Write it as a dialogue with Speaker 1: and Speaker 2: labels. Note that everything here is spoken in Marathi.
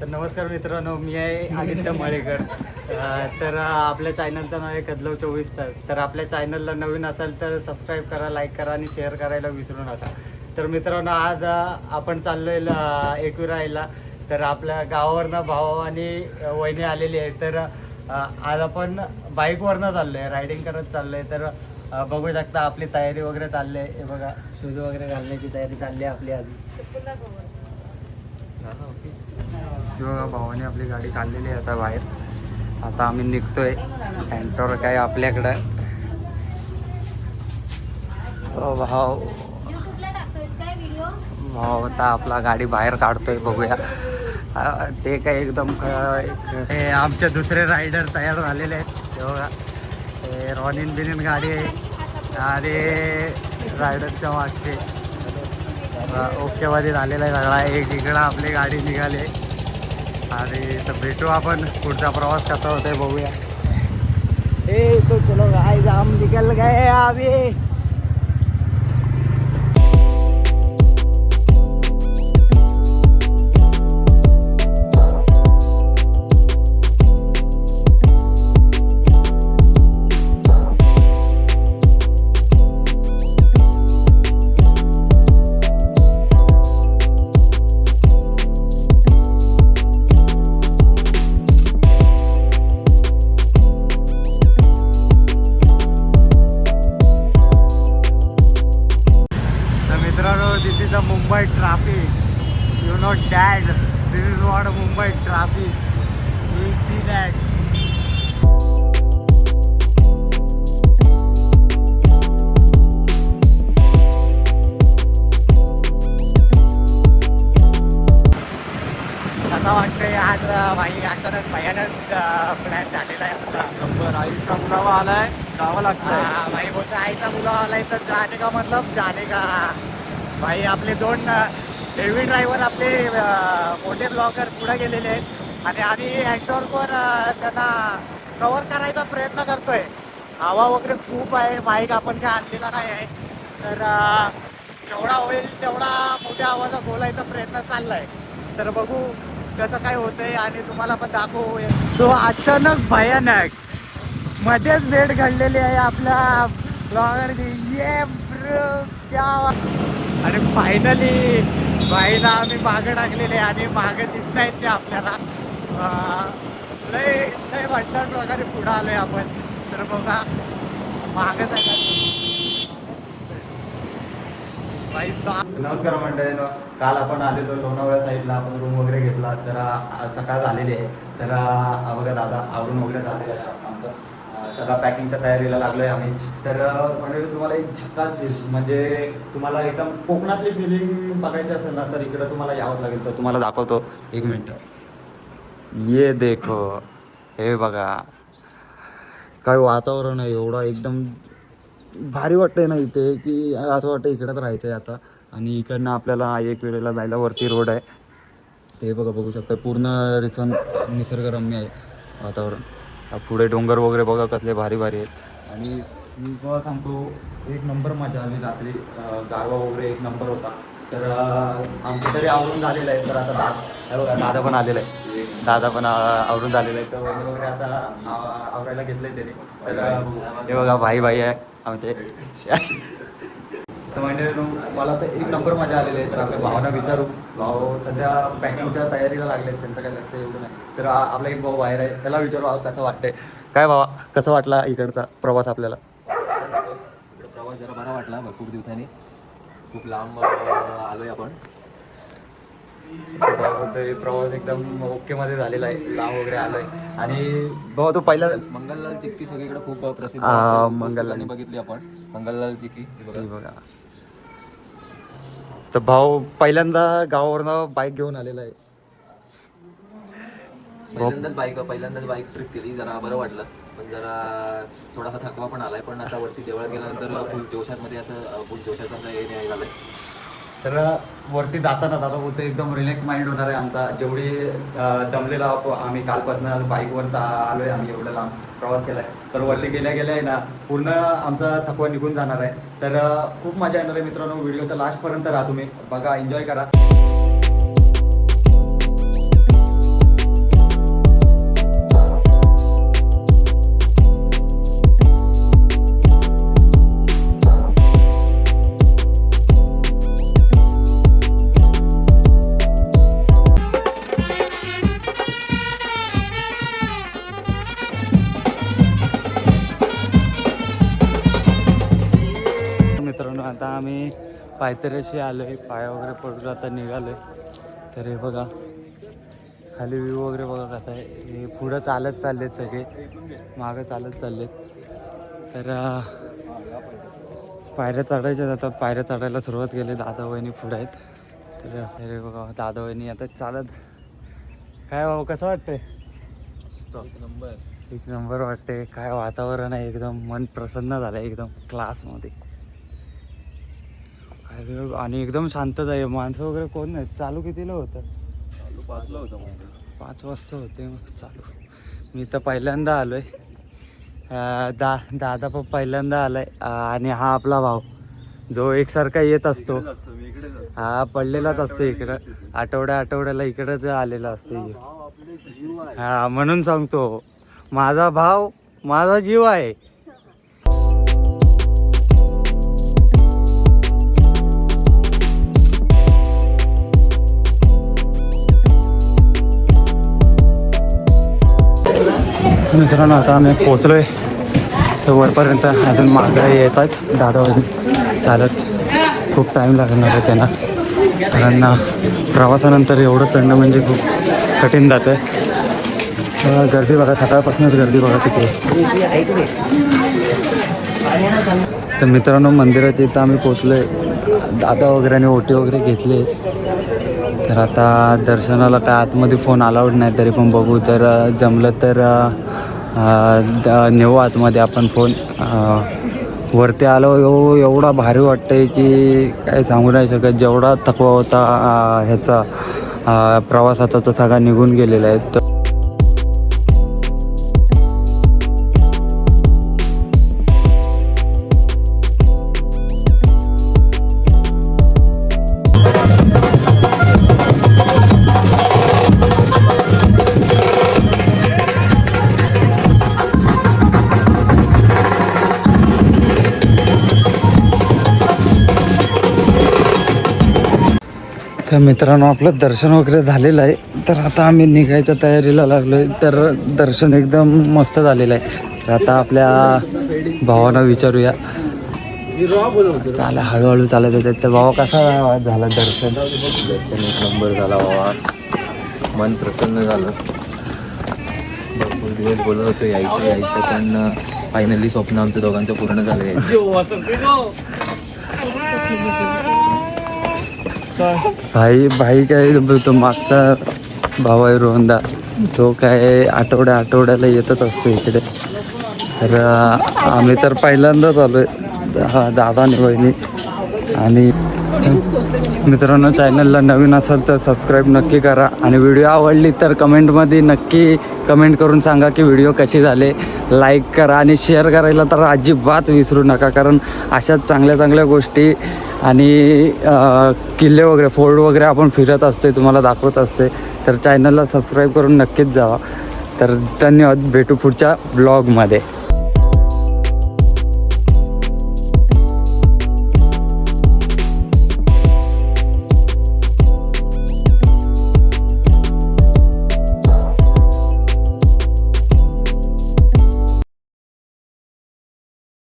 Speaker 1: तर नमस्कार मित्रांनो, मी आहे आदित्य मळेकर. तर आपल्या चॅनलचं नाव आहे कदलव 24 तास. तर आपल्या चॅनलला नवीन असाल तर सबस्क्राईब करा, लाईक करा आणि शेअर करायला विसरू नका. तर मित्रांनो, आज आपण चाललो आहे एकविरायला. तर आपल्या गावावरनं भाऊ आणि वहिनी आलेली आहे. तर आज आपण बाईकवरनं चाललो आहे, रायडिंग करत चाललो आहे. तर बघू शकता आपली तयारी वगैरे चालली आहे. हे बघा, शूज वगैरे घालण्याची तयारी चालली आहे आपली आधी. बघा, भावाने आपली गाडी काढलेली आहे आता बाहेर. आता आम्ही निघतोय. एंटोर काय आपल्याकडं. भाऊ भाऊ आता आपला गाडी बाहेर काढतोय, बघूया. ते काय एकदम हे आमचे दुसरे रायडर तयार झालेले आहेत. ते बघा, हे रॉनिन बिनिन गाडी आहे आणि रायडरच्या मागचे ओके मध्ये झालेला आहे सगळा. एक इकडं आपली गाडी निघाली आणि तर भेटू आपण. पुढचा प्रवास कसा होतोय बघूया. ए तो चलो गाइस, हम निकल गए अभी. This is the Mumbai traffic. You know that. This is what Mumbai traffic. You will see that. असं वाटतंय आज भाई अचानक भयानक प्लॅन झालेला आहे आपला.
Speaker 2: नंबर आईचा मुलावा आलाय, जावं लागतंय.
Speaker 1: भाई बोलतो आईचा मुलगा आलाय तर जाणे का मतलब जाणे का. भाई आपले दोन हेवी ड्रायव्हर आपले मोठे ब्लॉगर पुढे गेलेले आहेत आणि आम्ही ॲक्टॉरवर त्यांना कव्हर करायचा प्रयत्न करतोय. हवा वगैरे खूप आहे, माईक आपण काय आणलेला नाही आहे. तर जेवढा होईल तेवढा मोठ्या आवाजात बोलायचा प्रयत्न चाललाय. तर बघू कसं काय होतंय आणि तुम्हाला पण दाखवू. तो अचानक भयानक मध्येच भेट घडलेली आहे आपल्या ब्लॉगरची. ये ब्रो क्या. आणि फायनली बाईला आम्ही मागं टाकलेले आणि मागं दिसत आहेत ते आपल्याला. लय लय वाटणार प्रकारे पुढं आलोय आपण. तर बघा मागं बाई. नमस्कार मंडळींनो, काल आपण आलेलो लोणावळ्या साईडला. आपण रूम वगैरे घेतला. तर सकाळ झालेली आहे. तर बघा दादा आवरून वगैरे झालेलं आहे आमचं. सगळा पॅकिंगच्या तयारीला लागलो आहे आम्ही. तर म्हणजे तुम्हाला एक झकास म्हणजे तुम्हाला एकदम कोकणातली फिलिंग बघायची असेल ना, तर इकडं तुम्हाला यावं लागेल. तर तुम्हाला दाखवतो, एक मिनटं. ये देखो, हे बघा काय वातावरण आहे. एवढं एकदम भारी वाटतंय ना इथे, की असं वाटतं इकडंच राहायचं आहे आता. आणि इकडनं आपल्याला एकविरेला जायला वरती रोड आहे. ते बघा, बघू शकता पूर्ण रिसन निसर्गरम्य आहे वातावरण. पुढे डोंगर वगैरे बघा कसले भारी भारी आहेत. आणि मी बघा सांगतो, एक नंबर मजा आली रात्री. गारवा वगैरे एक नंबर होता. तर आमचं तरी आवरून झालेलं आहे. तर आता बघा दादा पण आलेला आहे. दादा पण आवरून झालेलं आहे. तर वगैरे आता आवरायला घेतलं आहे त्याने. तर हे बघा भाई भाई आहे आमचे. तर म्हणजे मला तर एक नंबर मजा आलेली आहे. तर आपल्या भावांना विचारू. भाऊ सध्या पॅकिंगच्या तयारीला लागले आहेत, त्यांचं काय लक्ष एवढं नाही. तर आपला एक भाऊ बाहेर आहे, त्याला विचारू कसं वाटतंय. काय भावा, कसं वाटला इकडचा प्रवास आपल्याला.
Speaker 2: इकडे प्रवास जरा बरा वाटला. भरपूर दिवसांनी खूप लांब आलोय आपण.
Speaker 1: प्रवास एकदम ओके मध्ये झालेला आहे. लांब वगैरे आलोय. आणि भाऊ तो पहिला
Speaker 2: मंगललाल चिक्की सगळीकडे खूप प्रसिद्ध.
Speaker 1: मंगललाल
Speaker 2: बघितली आपण मंगललाल चिक्की.
Speaker 1: बघा, तर भाऊ पहिल्यांदा गावावरनं बाईक घेऊन आलेला आहे.
Speaker 2: पहिल्यांदाच बाईक ट्रिप केली. जरा बरं वाटलं, पण जरा थोडासा थकवा पण आलाय. पण आता वरती देवळात गेल्यानंतर फुल जोशामध्ये असं फुल जोशाचं हे नाही झालंय.
Speaker 1: तर वरती जाताना दादा बोलतो एकदम रिलॅक्स माइंड होणार आहे आमचा. जेवढी दमलेला आम्ही कालपासून बाईकवर आलो आहे, आम्ही एवढा लांब प्रवास केला आहे. तर वरती गेल्या गेल्या आहे ना पूर्ण आमचा थकवा निघून जाणार आहे. तर खूप मजा येणार आहे मित्रांनो. व्हिडिओच्या लास्टपर्यंत राहा तुम्ही, बघा, एन्जॉय करा. आम्ही पायथ्याशी आलो आहे, पाय वगैरे पडून आता निघालो आहे. तर हे बघा खाली व्ह्यू वगैरे बघा कसा आहे. हे पुढं चालत चाललेत सगळे, मागं चालत चाललेत. तर पायऱ्या चढायच्या आता, पायऱ्या चढायला सुरुवात केली. दादा वहिनी पुढे आहेत. तर हे बघा दादा वहिनी आता चालत. काय भाऊ कसं वाटतंय? एक नंबर वाटते. काय वातावरण आहे, एकदम मन प्रसन्न झालं एकदम क्लासमध्ये. काय आणि एकदम शांतता आहे, माणसं वगैरे कोण नाही. चालू कितीला होतं? 5 वाजता होते मग चालू. मी तर पहिल्यांदा आलो आहे. दादा पण पहिल्यांदा आलाय. आणि हा आपला भाऊ जो एकसारखा येत असतो, हा पडलेलाच असतो इकडं. आठवड्याला इकडंच आलेला असतो. हा म्हणून सांगतो, माझा भाव माझा जीव आहे. मित्रांनो आता आम्ही पोचलोय तर वरपर्यंत. अजून मागं येत आहेत दादा वगैरे चालत. खूप टाईम लागणार आहे त्यांना, कारण प्रवासानंतर एवढं चढणं म्हणजे खूप कठीण जातं आहे. गर्दी बघा, सकाळपासूनच गर्दी बघा किती आहे. तर मित्रांनो मंदिराच्या इथं आम्ही पोचलो आहे. दादा वगैरे ओटी वगैरे घेतले. तर आता दर्शनाला काय आतमध्ये फोन अलाउड नाही, तरी पण बघू. तर जमलं तर नेऊ आतमध्ये आपण फोन. वरती आलो एवढा भारी वाटतंय की काय सांगू नाही शकत. जेवढा थकवा होता ह्याचा प्रवासाचा तो सगळा निघून गेलेला आहे. तर मित्रांनो आपलं दर्शन वगैरे झालेलं आहे. तर आता आम्ही निघायच्या तयारीला लागलो आहे. तर दर्शन एकदम मस्त झालेलं आहे. तर आता आपल्या भावांना विचारूया. चाला हळूहळू चालत येतात. तर भावा कसा झाला दर्शन?
Speaker 2: दर्शन एक नंबर झाला बाबा, मन प्रसन्न झालं. भरपूर दिवस बोलत होतो यायचं, पण फायनली स्वप्न आमच्या दोघांचं पूर्ण झालं आहे.
Speaker 1: भाई काय बोलतो, मागचा भाऊ आहे रोहनदा, तो काय आठवड्याला येतच असतो इकडे. तर आम्ही तर पहिल्यांदाच आलो आहे, दादा आणि वहिनी. आणि मित्रांनो चॅनलला नवीन असाल तर सबस्क्राईब नक्की करा. आणि व्हिडिओ आवडली तर कमेंटमध्ये नक्की कमेंट करून सांगा की व्हिडिओ कशी झाले. लाईक करा आणि शेअर करायला तर अजिबात विसरू नका, कारण अशाच चांगल्या गोष्टी आणि किल्ले वगैरे फोर्ट वगैरे आपण फिरत असतोय, तुम्हाला दाखवत असते. तर चॅनलला सबस्क्राईब करून नक्कीच जावा. तर धन्यवाद, भेटू पुढच्या ब्लॉगमध्ये.